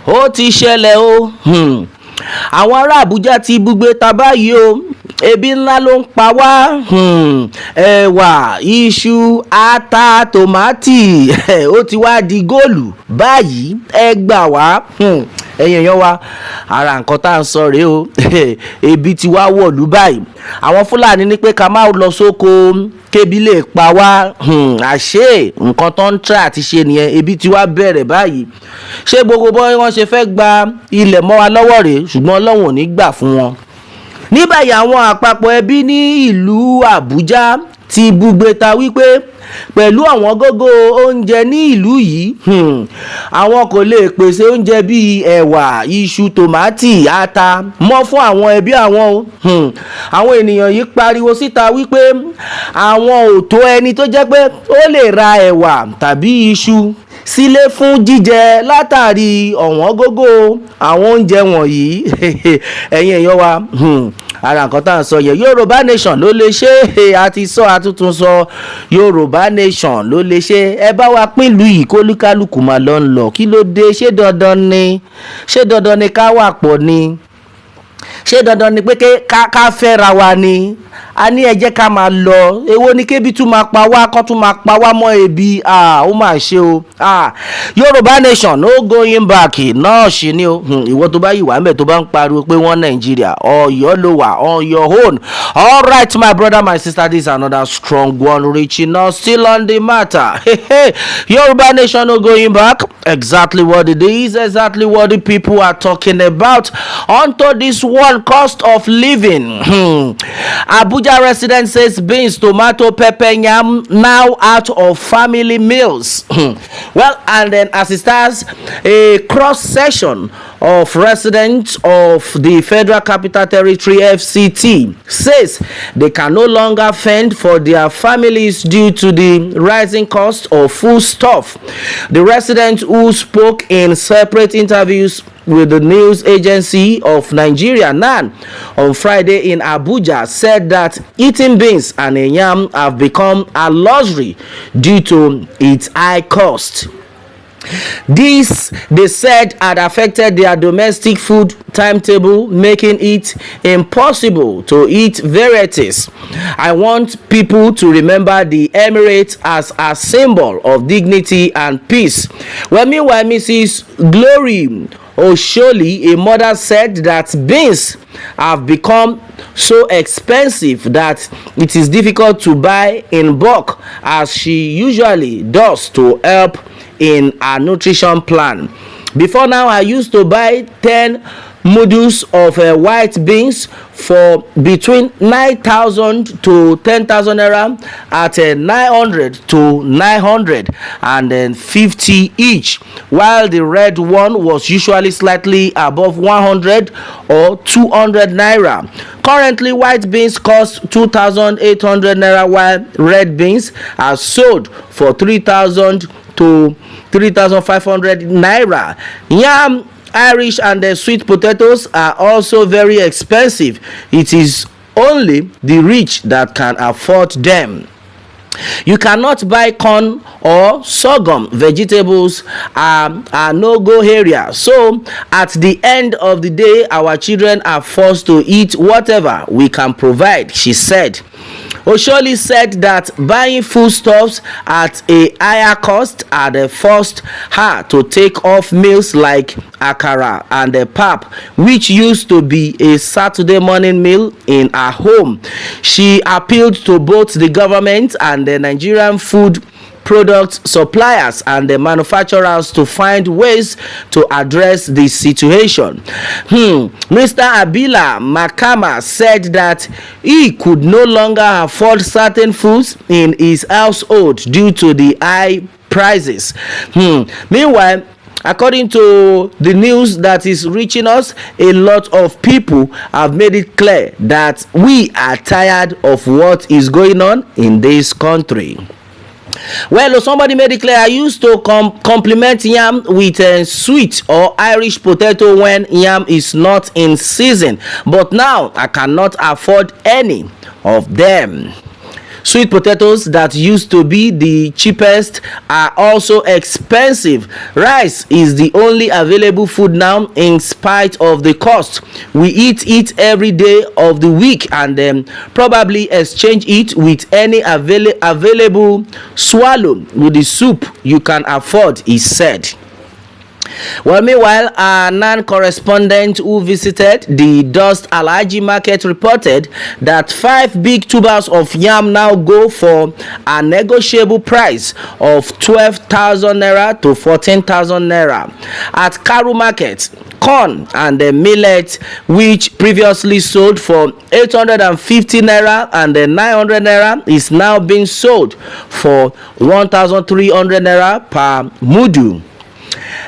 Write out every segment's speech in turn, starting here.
ó ti ṣẹlẹ̀ o. Àwọn ará Abuja ti búgbé ta báyìí o. Ebi ńlá ló ń pa wá. Ẹ̀wà, iṣu, ata, tòmátì ó ti wá di góòlù báyìí. Ẹ gbà wá. Ẹ̀yin èèyàn wa, ara nǹkan tá à ń sọ rèé o. Ebi ti wá wọ̀lú báyìí. Àwọn Fúlàní ní pé ká má lọ sóko kébi lè pa wá. Àṣé nǹkan tó ń try àti ṣe nìyẹn. Ebi ti wá bẹ̀rẹ̀ báyìí. Ṣé gbogbo bọ́ wọ́n ṣe fẹ́ gba ilẹ̀ mọ́ wa lọ́wọ́ rèé, ṣùgbọ́n Ọlọ́run ò ní gbà fún wọn. Ní báyìí àwọn àpapọ̀ ẹbí ní ìlú Abuja ti búgbé ta wípé pẹ̀lú àwọn gógó oúnjẹ ní ìlú yìí, àwọn kò lè pèsè oúnjẹ bíi ẹ̀wà, iṣu, tòmátì, ata mọ́ fún àwọn ẹbí àwọn o. Àwọn ènìyàn yìí pariwo síta wípé àwọn ò tó ẹni tó jẹ́ pé ó lè ra ẹ̀wà tàbí iṣu sílé fún jíjẹ látàrí ọ̀wọ́n gógó àwọn oúnjẹ wọ̀nyí. Ẹ̀yin èèyàn wa, ara nǹkan tá à ń sọ yẹn, Yorùbá nation ló lè ṣe é. Àti sọ àtúntún sọ, Yorùbá nation ló lè ṣe é. Ẹ bá wa pínlùú yìí kó líkálùkù máa lọ ń lọ. Kí ló dé? Ṣé dandan ni ká wà pọ̀ ni? Ṣé dandan ni pé ká fẹ́ra wa ni? A ní ẹ jẹ́ ká máa lọ. Èwo ni kébi tún máa pa wá, kán tún máa pa wá mọ́ ebi. Ó máa ṣe o. Yorùbá nation no going back náà ṣì ni o. Ìwọ tó bá yìí wà ńbẹ̀ tó bá ń pariwo pé wọ́n Nàìjíríà, Ọ̀yọ́ ló wà on your own. All right, my brother, my sister, this is another strong one reaching us still on the matter. Yorùbá nation no going back. Exactly what it is, exactly what the people are talking about. Onto this one, cost of living. Abuja resident says beans, tomato, pepper, yam now out of family meals. Well, and then as it starts, a cross section of residents of the Federal Capital Territory FCT says they can no longer fend for their families due to the rising cost of foodstuff. The residents who spoke in separate interviews with the news agency of Nigeria, NAN, on Friday in Abuja said that eating beans and yam have become a luxury due to its high cost. This, they said, had affected their domestic food timetable, making it impossible to eat varieties. I want people to remember the Emirates as a symbol of dignity and peace. Well, meanwhile, Mrs. Glory Osholi, a mother, said that beans have become so expensive that it is difficult to buy in bulk, as she usually does to help in her nutrition plan. Before now, I used to buy 10 modules of white beans for between 9,000 to 10,000 naira at 900 to 950 each, while the red one was usually slightly above 100 or 200 naira. Currently, white beans cost 2,800 naira, while red beans are sold for 3,000 to 3,500 naira. Yam, Irish, and the sweet potatoes are also very expensive. It is only the rich that can afford them. You cannot buy corn or sorghum. Vegetables are no-go area. So at the end of the day, our children are forced to eat whatever we can provide, she said. Osholi said that buying foodstuffs at a higher cost had forced her to take off meals like akara and pap, which used to be a Saturday morning meal in her home. She appealed to both the government and the Nigerian food product suppliers and the manufacturers to find ways to address this situation. Mr. Abila Makama said that he could no longer afford certain foods in his household due to the high prices. Meanwhile, according to the news that is reaching us, a lot of people have made it clear that we are tired of what is going on in this country. Well, somebody made it clear, I used to compliment yam with sweet or Irish potato when yam is not in season, but now I cannot afford any of them. Sweet potatoes that used to be the cheapest are also expensive. Rice is the only available food now in spite of the cost. We eat it every day of the week and probably exchange it with any available swallow with the soup you can afford, he said. Well, meanwhile, a non-correspondent who visited the Dust Alhaji market reported that 5 big tubers of yam now go for a negotiable price of 12,000 naira to 14,000 naira. At Karu market, corn and the millet, which previously sold for 850 naira and 900 naira, is now being sold for 1,300 naira per mudu.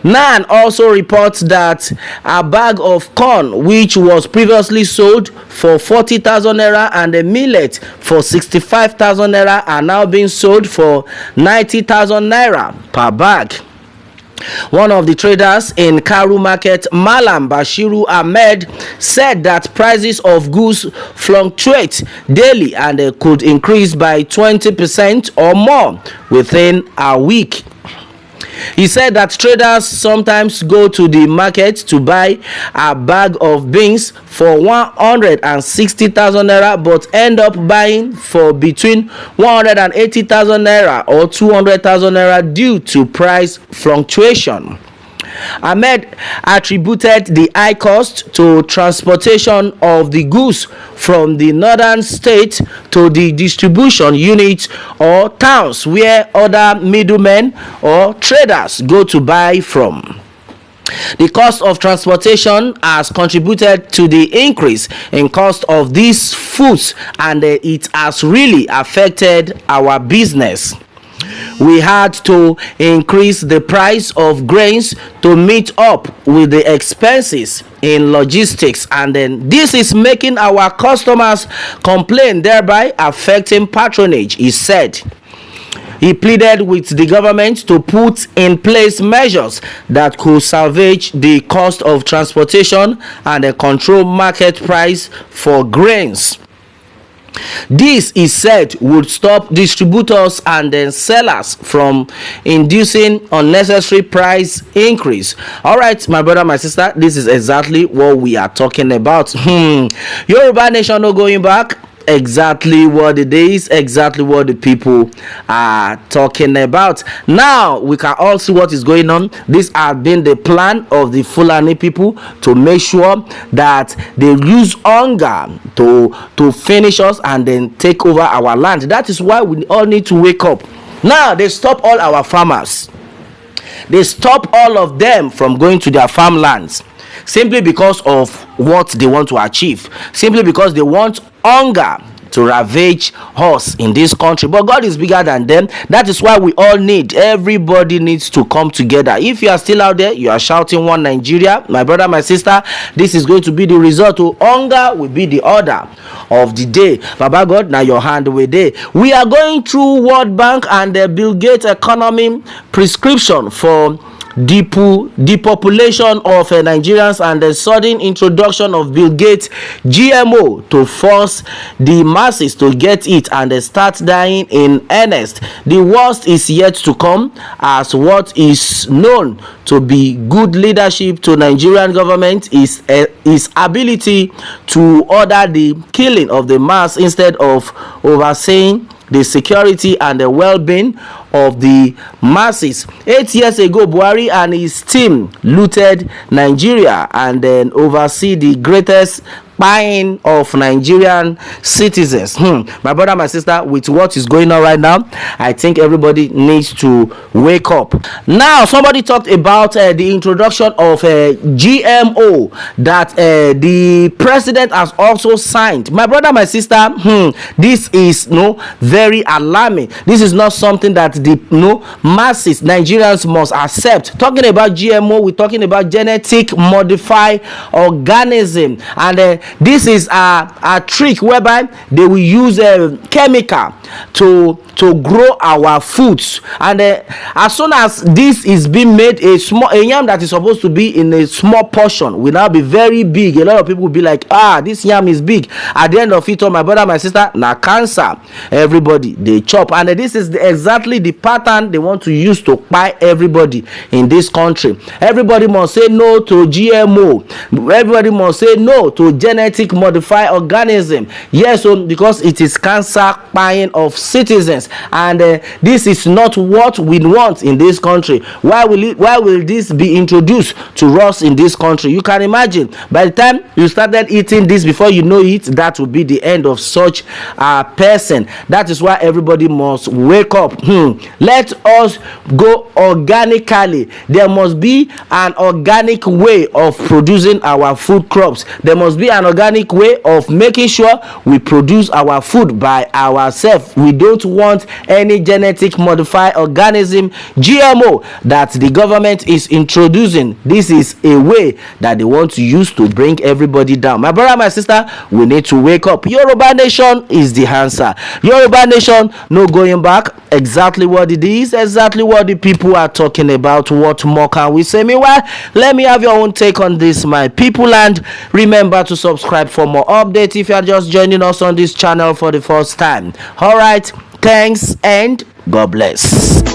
Nan also reports that a bag of corn which was previously sold for 40,000 naira and a millet for 65,000 naira are now being sold for 90,000 naira per bag. One of the traders in Karu market, Malam Bashiru Ahmed, said that prices of goods fluctuate daily and could increase by 20% or more within a week. He said that traders sometimes go to the market to buy a bag of beans for 160,000 naira but end up buying for between 180,000 naira or 200,000 naira due to price fluctuation. Ahmed attributed the high cost to transportation of the goods from the northern state to the distribution units or towns where other middlemen or traders go to buy from. The cost of transportation has contributed to the increase in cost of these foods and it has really affected our business. We had to increase the price of grains to meet up with the expenses in logistics, and then this is making our customers complain, thereby affecting patronage, he said. He pleaded with the government to put in place measures that could salvage the cost of transportation and control market price for grains. This, he said, would stop distributors and then sellers from inducing unnecessary price increase. All right, my brother, my sister, this is exactly what we are talking about. Yoruba Nation no going back. Exactly what it is, exactly what the people are talking about. Now we can all see what is going on. This has been the plan of the Fulani people to make sure that they use hunger to finish us and then take over our land. That is why we all need to wake up. Now they stop all our farmers. They stop all of them from going to their farmlands simply because of what they want to achieve, simply because they want hunger to ravage us in this country. But God is bigger than them. That is why we all need, everybody needs to come together. If you are still out there, you are shouting one Nigeria, my brother, my sister, this is going to be the result. To hunger will be the order of the day. Baba God, now your hand with day. We are going through World Bank and the Bill Gates economy prescription for depopulation of Nigerians and the sudden introduction of Bill Gates GMO to force the masses to get it and they start dying in earnest. The worst is yet to come, as what is known to be good leadership to Nigerian government is his ability to order the killing of the mass instead of overseeing the security and the well-being of the masses. 8 years ago, Buhari and his team looted Nigeria and then oversee the greatest buying of Nigerian citizens. My brother, my sister, with what is going on right now, I think everybody needs to wake up. Now, somebody talked about the introduction of GMO that the president has also signed. My brother, my sister, this is very alarming. This is not something that the masses, Nigerians must accept. Talking about GMO, we're talking about genetic modified organism, and this is a trick whereby they will use a chemical to grow our foods, and as soon as this is being made, a yam that is supposed to be in a small portion will now be very big. A lot of people will be like, this yam is big. At the end of it all, my brother, my sister, na cancer. Everybody they chop, and this is exactly the pattern they want to use to buy everybody in this country. Everybody must say no to GMO. Everybody must say no to genetic modified organism. Yes, so because it is cancer buying of citizens, and this is not what we want in this country. Why will this be introduced to us in this country? You can imagine, by the time you started eating this, before you know it, that will be the end of such a person. That is why everybody must wake up. Let us go organically. There must be an organic way of producing our food crops. There must be an organic way of making sure we produce our food by ourselves. We don't want any genetic modified organism, GMO, that the government is introducing. This is a way that they want to use to bring everybody down. My brother, my sister, we need to wake up. Yoruba nation is the answer. Yoruba nation, no going back. Exactly what it is, exactly what the people are talking about. What more can we say? Meanwhile, let me have your own take on this, my people, and remember to subscribe for more updates if you are just joining us on this channel for the first time. All right, thanks and God bless.